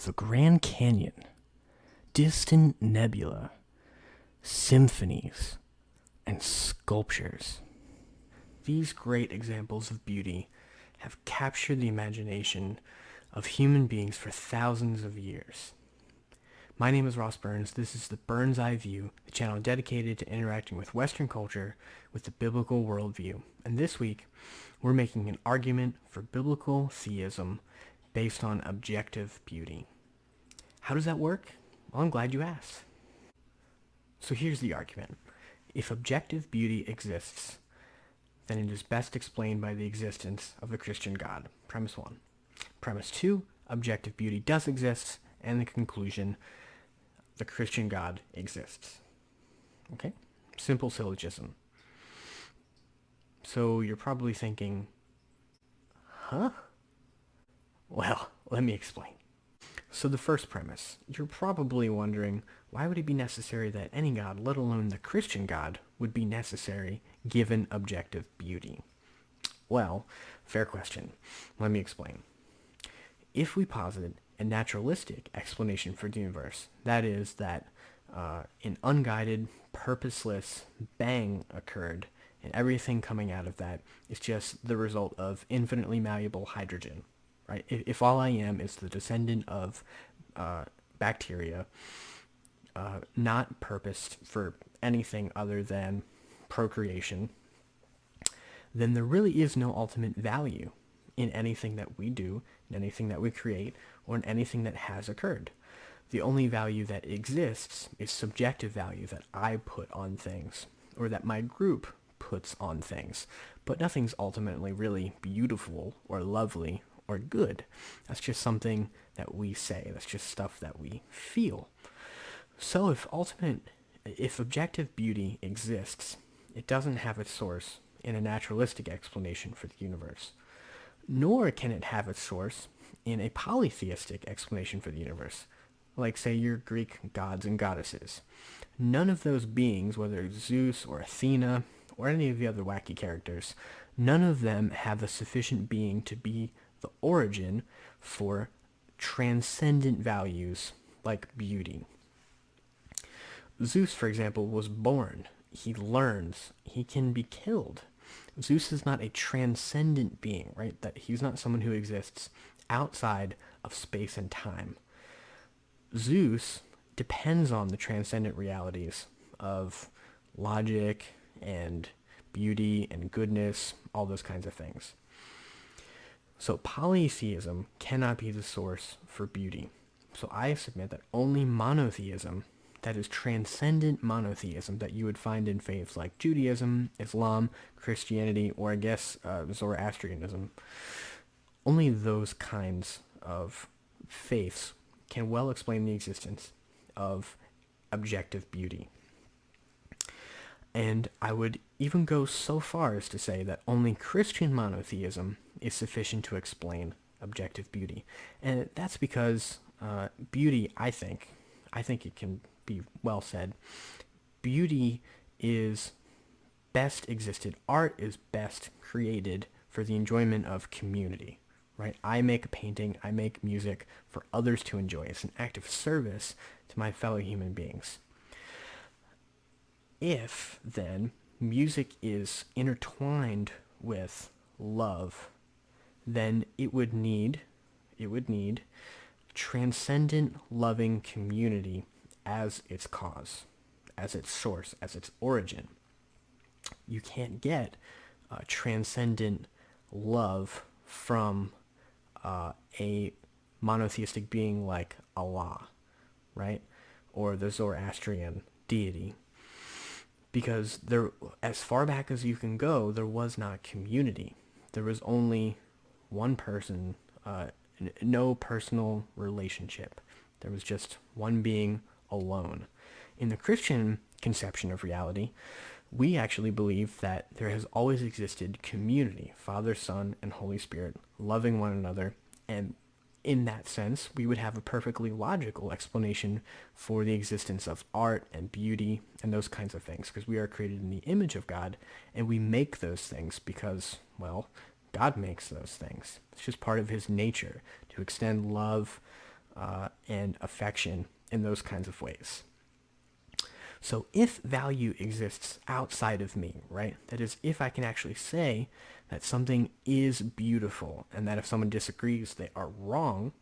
the Grand Canyon, distant nebula, symphonies, and sculptures. These great examples of beauty have captured the imagination of human beings for thousands of years. My name is Ross Burns. This is the Burns Eye View, the channel dedicated to interacting with Western culture with the biblical worldview. And this week, we're making an argument for biblical theism based on objective beauty. How does that work? Well, I'm glad you asked. So here's the argument. If objective beauty exists, then it is best explained by the existence of the Christian God. Premise 1. Premise 2, objective beauty does exist, and the conclusion, the Christian God exists. Okay? Simple syllogism. So you're probably thinking, huh? Well, let me explain. So the first premise, you're probably wondering, why would it be necessary that any God, let alone the Christian God, would be necessary given objective beauty? Well, fair question. Let me explain. If we posit a naturalistic explanation for the universe, that is that an unguided, purposeless bang occurred, and everything coming out of that is just the result of infinitely malleable hydrogen, right? If all I am is the descendant of bacteria, not purposed for anything other than procreation, then there really is no ultimate value in anything that we do, in anything that we create, or in anything that has occurred. The only value that exists is subjective value that I put on things, or that my group puts on things. But nothing's ultimately really beautiful or lovely or good. That's just something that we say. That's just stuff that we feel. So if objective beauty exists, it doesn't have its source in a naturalistic explanation for the universe, nor can it have its source in a polytheistic explanation for the universe, like, say, your Greek gods and goddesses. None of those beings, whether it's Zeus or Athena or any of the other wacky characters, none of them have a sufficient being to be the origin for transcendent values like beauty. Zeus, for example, was born. He learns. He can be killed. Zeus is not a transcendent being, right? That he's not someone who exists outside of space and time. Zeus depends on the transcendent realities of logic and beauty and goodness, all those kinds of things. So polytheism cannot be the source for beauty. So I submit that only monotheism, that is transcendent monotheism that you would find in faiths like Judaism, Islam, Christianity, or I guess Zoroastrianism, only those kinds of faiths can well explain the existence of objective beauty. And I would even go so far as to say that only Christian monotheism is sufficient to explain objective beauty. And that's because beauty, I think it can be well said, beauty is best existed. Art is best created for the enjoyment of community, right? I make a painting, I make music for others to enjoy. It's an act of service to my fellow human beings. If, then, music is intertwined with love, then it would need transcendent loving community as its cause, as its source, as its origin. You can't get transcendent love from a monotheistic being like Allah, right? Or the Zoroastrian deity. Because there, as far back as you can go, there was not community. There was only one person, no personal relationship. There was just one being alone. In the Christian conception of reality, we actually believe that there has always existed community, Father, Son, and Holy Spirit, loving one another, and in that sense, we would have a perfectly logical explanation for the existence of art and beauty and those kinds of things, because we are created in the image of God, and we make those things because, well, God makes those things. It's just part of his nature to extend love and affection in those kinds of ways. So if value exists outside of me, right? That is, if I can actually say that something is beautiful and that if someone disagrees, they are wrong,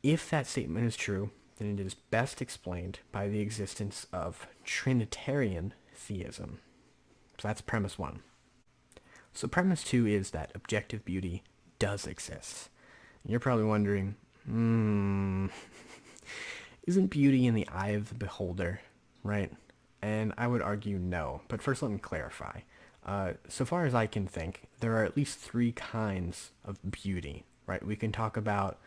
if that statement is true, then it is best explained by the existence of Trinitarian theism. So that's premise one. So premise two is that objective beauty does exist. And you're probably wondering, isn't beauty in the eye of the beholder, right? And I would argue no. But first let me clarify. So far as I can think, there are at least three kinds of beauty, right? We can talk about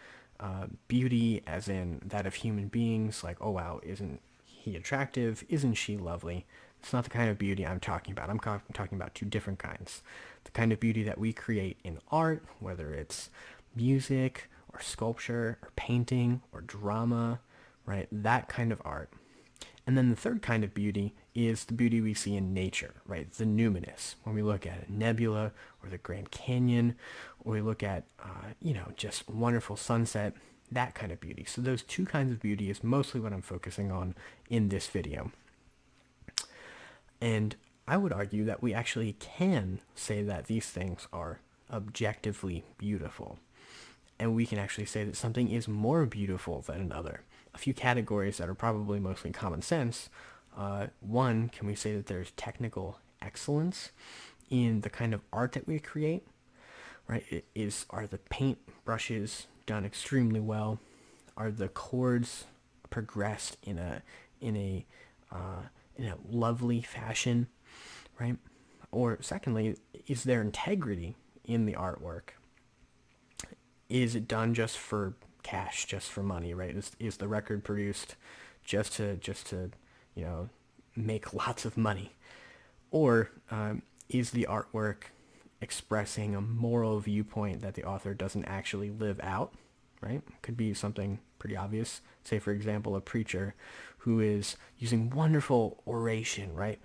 beauty as in that of human beings, like, oh wow, isn't he attractive? Isn't she lovely? It's not the kind of beauty I'm talking about. I'm talking about two different kinds. The kind of beauty that we create in art, whether it's music or sculpture or painting or drama, right? That kind of art. And then the third kind of beauty is the beauty we see in nature, right? The numinous. When we look at a nebula or the Grand Canyon, or we look at, just wonderful sunset, that kind of beauty. So those two kinds of beauty is mostly what I'm focusing on in this video. And I would argue that we actually can say that these things are objectively beautiful. And we can actually say that something is more beautiful than another. A few categories that are probably mostly common sense. One, can we say that there's technical excellence in the kind of art that we create? Right? Are the paint brushes done extremely well? Are the chords progressed in a lovely fashion, right? Or secondly, is there integrity in the artwork? Is it done just for cash, just for money, right? Is the record produced just to make lots of money? Or is the artwork expressing a moral viewpoint that the author doesn't actually live out, right? Could be something pretty obvious. Say, for example, a preacher who is using wonderful oration, right?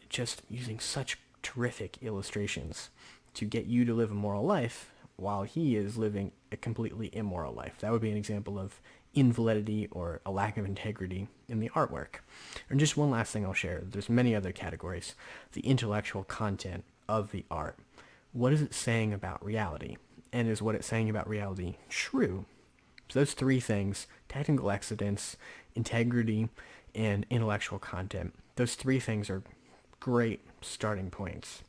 Just using such terrific illustrations to get you to live a moral life while he is living a completely immoral life. That would be an example of invalidity or a lack of integrity in the artwork. And just one last thing I'll share. There's many other categories. The intellectual content of the art. What is it saying about reality? And is what it's saying about reality true? So those three things, technical excellence, integrity, and intellectual content, those three things are great starting points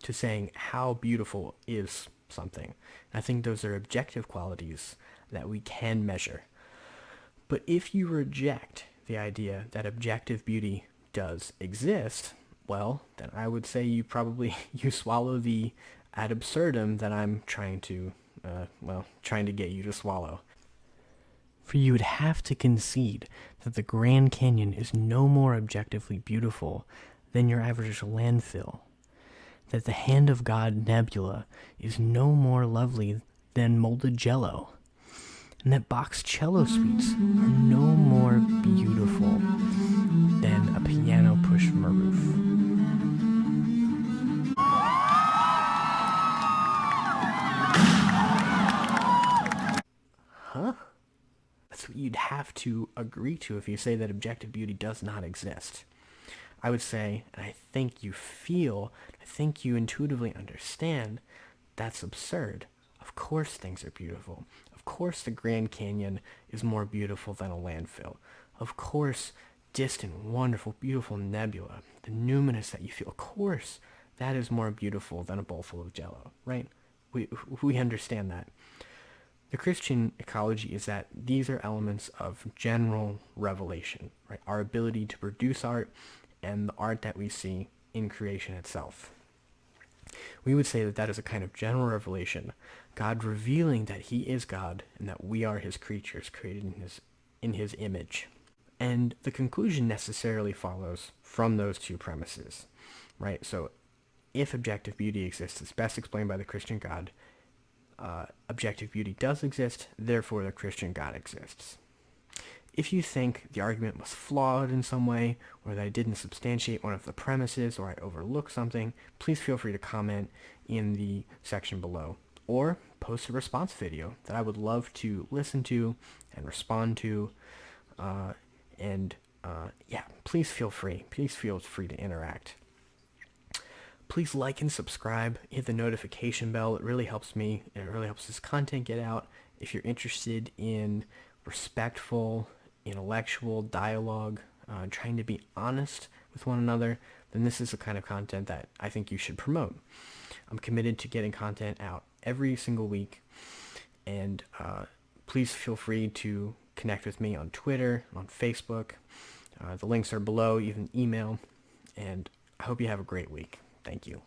to saying how beautiful is something. I think those are objective qualities that we can measure. But if you reject the idea that objective beauty does exist, well, then I would say you swallow the ad absurdum that I'm trying to get you to swallow. For you would have to concede that the Grand Canyon is no more objectively beautiful than your average landfill. That the Hand of God Nebula is no more lovely than molded jello. And that box cello suites are no more beautiful than a piano pushed from a roof. Huh? That's what you'd have to agree to if you say that objective beauty does not exist. I would say, and I think you intuitively understand, that's absurd. Of course things are beautiful. Of course the Grand Canyon is more beautiful than a landfill. Of course distant, wonderful, beautiful nebula, the numinous that you feel, of course that is more beautiful than a bowl full of jello, right? We understand that. The Christian ecology is that these are elements of general revelation, right? Our ability to produce art and the art that we see in creation itself. We would say that that is a kind of general revelation, God revealing that he is God and that we are his creatures created in his image. And the conclusion necessarily follows from those two premises, right? So if objective beauty exists, it's best explained by the Christian God. Objective beauty does exist, therefore the Christian God exists. If you think the argument was flawed in some way, or that I didn't substantiate one of the premises, or I overlooked something, please feel free to comment in the section below. or post a response video that I would love to listen to and respond to. And yeah, please feel free. Please feel free to interact. Please like and subscribe. Hit the notification bell. It really helps me. It really helps this content get out. If you're interested in respectful, intellectual dialogue, trying to be honest with one another, then this is the kind of content that I think you should promote. I'm committed to getting content out every single week, and please feel free to connect with me on Twitter, on Facebook. The links are below. You can email, and I hope you have a great week. Thank you.